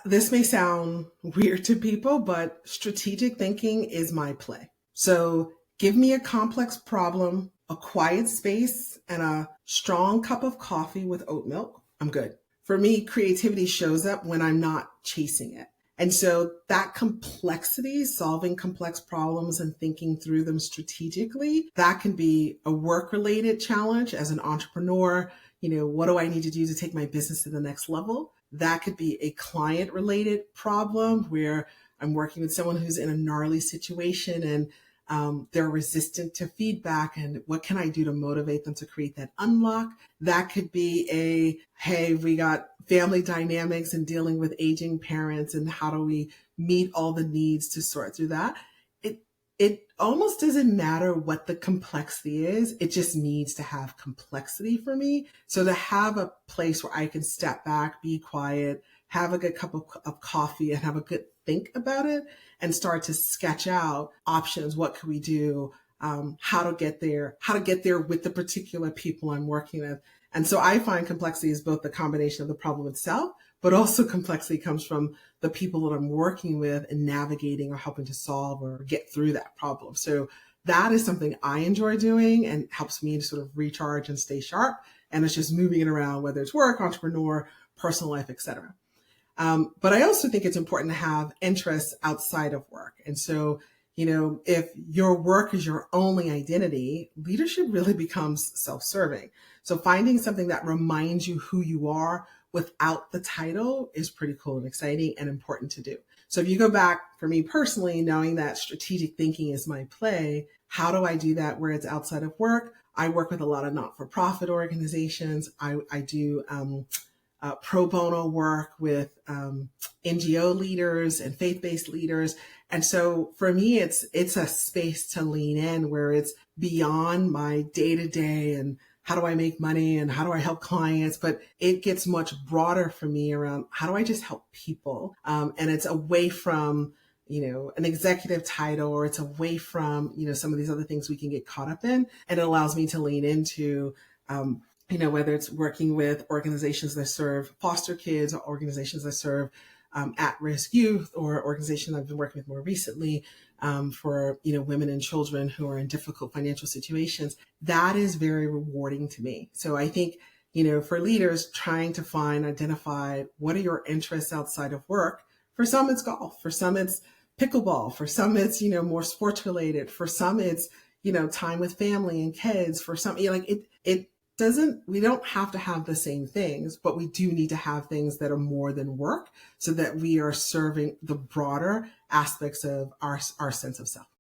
This may sound weird to people, but strategic thinking is my play. So give me a complex problem, a quiet space, and a strong cup of coffee with oat milk. I'm good. For me, creativity shows up when I'm not chasing it. And so that complexity, solving complex problems and thinking through them strategically, that can be a work-related challenge as an entrepreneur. What do I need to do to take my business to the next level? That could be a client-related problem where I'm working with someone who's in a gnarly situation and they're resistant to feedback, and what can I do to motivate them to create that unlock? That could be hey, we got family dynamics and dealing with aging parents, and how do we meet all the needs to sort through that? It almost doesn't matter what the complexity is. It just needs to have complexity for me. So to have a place where I can step back, be quiet, have a good cup of coffee, and have a good think about it and start to sketch out options. What can we do? How to get there with the particular people I'm working with. And so I find complexity is both the combination of the problem itself, but also complexity comes from the people that I'm working with and navigating or helping to solve or get through that problem. So that is something I enjoy doing and helps me to sort of recharge and stay sharp. And it's just moving it around, whether it's work, entrepreneur, personal life, etc. But I also think it's important to have interests outside of work. And so, if your work is your only identity, leadership really becomes self-serving. So finding something that reminds you who you are without the title is pretty cool and exciting and important to do. So if you go back, for me personally, knowing that strategic thinking is my play, how do I do that where it's outside of work? I work with a lot of not-for-profit organizations. I do pro bono work with NGO leaders and faith-based leaders. And so for me, it's a space to lean in where it's beyond my day-to-day and how do I make money and how do I help clients? But it gets much broader for me around how do I just help people? And it's away from, an executive title, or it's away from, some of these other things we can get caught up in. And it allows me to lean into whether it's working with organizations that serve foster kids or organizations that serve at-risk youth, or organizations I've been working with more recently for women and children who are in difficult financial situations. That is very rewarding to me. So I think, for leaders, trying to identify what are your interests outside of work. For some, it's golf. For some, it's pickleball. For some, it's, more sports related. For some, it's, time with family and kids. For some, we don't have to have the same things, but we do need to have things that are more than work so that we are serving the broader aspects of our sense of self.